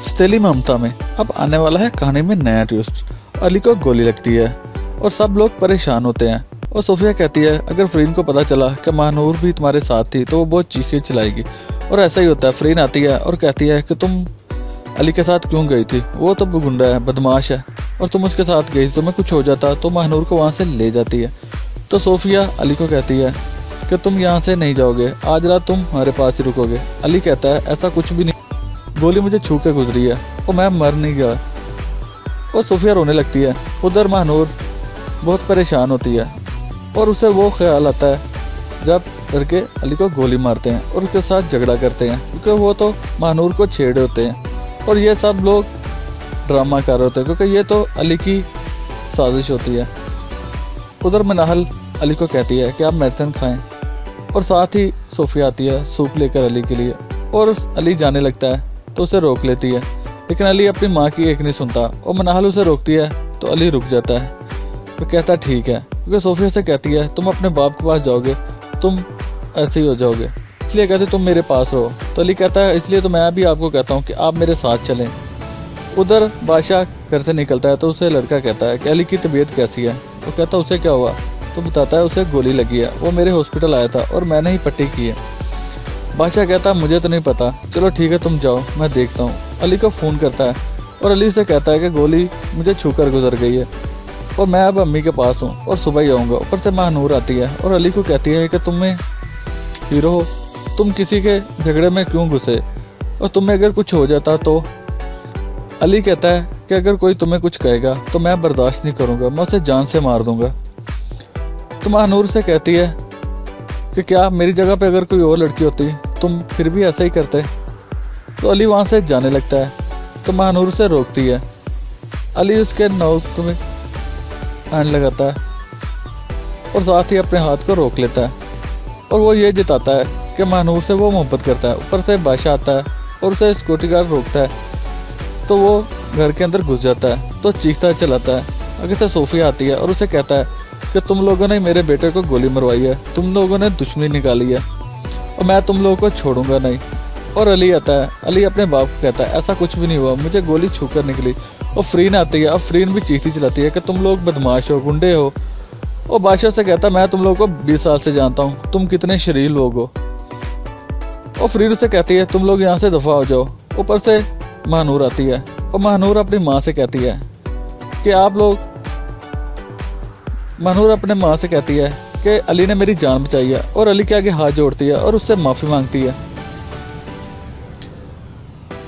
सतीली ममता में अब आने वाला है कहानी में नया ट्विस्ट। अली को गोली लगती है और सब लोग परेशान होते हैं और सोफिया कहती है अगर फरीन को पता चला कि महानूर भी तुम्हारे साथ थी तो वो बहुत चीखें चलाएगी। और ऐसा ही होता है। फरीन आती है और कहती है कि तुम अली के साथ क्यों गई थी, वो तो गुंडा है, बदमाश है, और तुम उसके साथ गई, तुम्हें कुछ हो जाता तो महानूर को वहाँ से ले जाती है। तो सोफिया अली को कहती है कि तुम यहाँ से नहीं जाओगे, आज रात तुम हमारे पास ही रुकोगे। अली कहता है ऐसा कुछ भी नहीं, गोली मुझे छू के गुजरी है और मैं मर नहीं गया। और सोफिया रोने लगती है। उधर महानूर बहुत परेशान होती है और उसे वो ख्याल आता है जब लड़के अली को गोली मारते हैं और उसके साथ झगड़ा करते हैं, क्योंकि वो तो महानूर को छेड़े होते हैं और ये सब लोग ड्रामा कर रहे होते हैं, क्योंकि ये तो अली की साजिश होती है। उधर मनाहल अली को कहती है कि आप मेडिसिन खाएं और साथ ही सोफिया आती है सूप लेकर अली के लिए और अली जाने लगता है तो उसे रोक लेती है, लेकिन अली अपनी माँ की एक नहीं सुनता और मनाहल उसे रोकती है तो अली रुक जाता है। तो कहता ठीक है, क्योंकि सोफिया से कहती है तुम अपने बाप के पास जाओगे, तुम ऐसे ही हो जाओगे, इसलिए कहते तुम मेरे पास रहो। तो अली कहता है इसलिए तो मैं भी आपको कहता हूँ कि आप मेरे साथ चलें। उधर बादशाह घर से निकलता है तो उसे लड़का कहता है कि अली की तबीयत कैसी है। तो कहता उसे क्या हुआ, तो बताता है उसे गोली लगी है, वो मेरे हॉस्पिटल आया था और मैंने ही पट्टी की है। बादशाह कहता मुझे तो नहीं पता, चलो ठीक है तुम जाओ, मैं देखता हूँ। अली को फ़ोन करता है और अली से कहता है कि गोली मुझे छूकर गुजर गई है और मैं अब अम्मी के पास हूँ और सुबह ही आऊँगा। ऊपर से महानूर आती है और अली को कहती है कि तुम्हें हीरो हो, तुम किसी के झगड़े में क्यों घुसे और तुम्हें अगर कुछ हो जाता तो। अली कहता है कि अगर कोई तुम्हें कुछ कहेगा तो मैं बर्दाश्त नहीं करूँगा, मैं उसे जान से मार दूँगा। तो महानूर से कहती है कि क्या मेरी जगह पे अगर कोई और लड़की होती तुम फिर भी ऐसा ही करते। तो अली वहाँ से जाने लगता है तो महानूर से रोकती है। अली उसके नोक में हैंड लगाता है और साथ ही अपने हाथ को रोक लेता है और वो ये जताता है कि महानूर से वो मोहब्बत करता है। ऊपर से बादशाह आता है और उसे सिक्योरिटी गार्ड रोकता है तो वो घर के अंदर घुस जाता है तो चीखता चलाता है। आगे से सोफिया आती है और उसे कहता है कि तुम लोगों ने मेरे बेटे को गोली मरवाई है, तुम लोगों ने दुश्मनी निकाली है और मैं तुम लोगों को छोड़ूंगा नहीं। और अली आता है, अली अपने बाप को कहता है ऐसा कुछ भी नहीं हुआ, मुझे गोली छूकर निकली। और फरीन आती है, अब फरीन भी चीखती चलाती है कि तुम लोग बदमाश हो, गुंडे हो। और बादशाह से कहता है मैं तुम लोगों को 20 साल से जानता हूँ, तुम कितने शरीर लोग हो। और फरीन उसे कहती है तुम लोग यहाँ से दफ़ा हो जाओ। ऊपर से महानूर आती है और महानूर अपनी माँ से कहती है कि आप लोग, महानूर अपने माँ से कहती है कि अली ने मेरी जान बचाई है और अली के आगे हाथ जोड़ती है और उससे माफ़ी मांगती है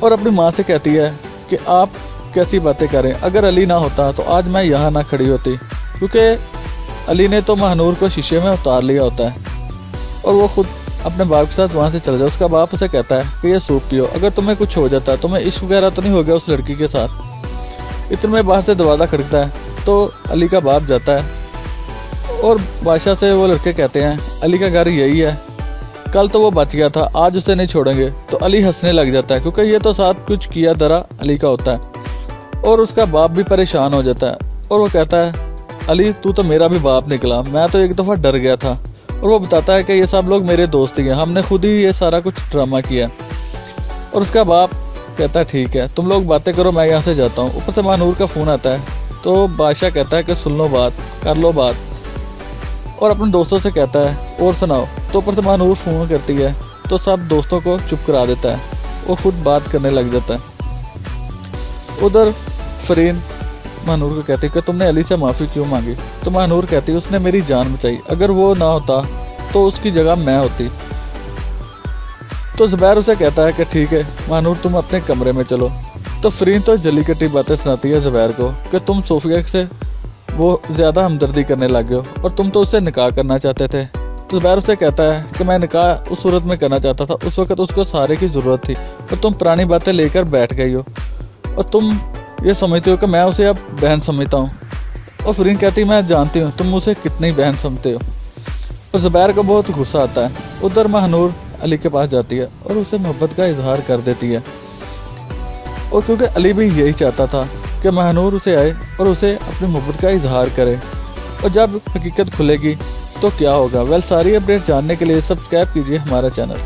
और अपनी माँ से कहती है कि आप कैसी बातें करें, अगर अली ना होता तो आज मैं यहाँ ना खड़ी होती, क्योंकि अली ने तो महानूर को शीशे में उतार लिया होता है और वो खुद अपने बाप के साथ वहाँ से चला जाए। उसका बाप उसे कहता है कि ये सूप पियो, अगर तुम्हें कुछ हो जाता है, तुम्हें इश्क वगैरह तो नहीं हो गया उस लड़की के साथ। इतने में बाहर से दरवाज़ा खड़कता है तो अली का बाप जाता है और बादशाह से वो लड़के कहते हैं अली का घर यही है, कल तो वो बच गया था, आज उसे नहीं छोड़ेंगे। तो अली हंसने लग जाता है क्योंकि ये तो साथ कुछ किया दरा अली का होता है। और उसका बाप भी परेशान हो जाता है और वो कहता है अली तू तो मेरा भी बाप निकला, मैं तो एक दफ़ा डर गया था। और वो बताता है कि ये सब लोग मेरे दोस्त ही हैं, हमने खुद ही ये सारा कुछ ड्रामा किया। और उसका बाप कहता है ठीक है तुम लोग बातें करो, मैं यहाँ से जाता हूँ। ऊपर से महानूर का फ़ोन आता है तो बादशाह कहता है कि सुन लो बात, कर लो बात, और अपने दोस्तों से कहता है और सुनाओ। तो ऊपर से महानूर फ़ोन करती है तो सब दोस्तों को चुप करा देता है, वो खुद बात करने लग जाता है। उधर फरीन महानूर को कहती है कि तुमने अली से माफ़ी क्यों मांगी। तो महानूर कहती है उसने मेरी जान बचाई, अगर वो ना होता तो उसकी जगह मैं होती। तो ज़ुबैर उसे कहता है कि ठीक है महानूर तुम अपने कमरे में चलो। तो फरीन तो जली कटी बातें सुनाती है ज़ुबैर को कि तुम सोफिया से वो ज़्यादा हमदर्दी करने लग गए हो और तुम तो उससे निकाह करना चाहते थे। तो ज़ुबैर उसे कहता है कि मैं निकाह उस सूरत में करना चाहता था, उस वक्त उसको सहारे की ज़रूरत थी और तुम पुरानी बातें लेकर बैठ गई हो और तुम ये समझते हो कि मैं उसे अब बहन समझता हूँ। और फरीन कहती मैं जानती हूँ तुम उसे कितनी बहन समझते हो। और ज़ुबैर को बहुत गुस्सा आता है। उधर महानूर अली के पास जाती है और उसे मोहब्बत का इजहार कर देती है और क्योंकि अली भी यही चाहता था कि महानूर उसे आए और उसे अपनी मोहब्बत का इजहार करे। और जब हकीकत खुलेगी तो क्या होगा, वेल सारी अपडेट जानने के लिए सब्सक्राइब कीजिए हमारा चैनल।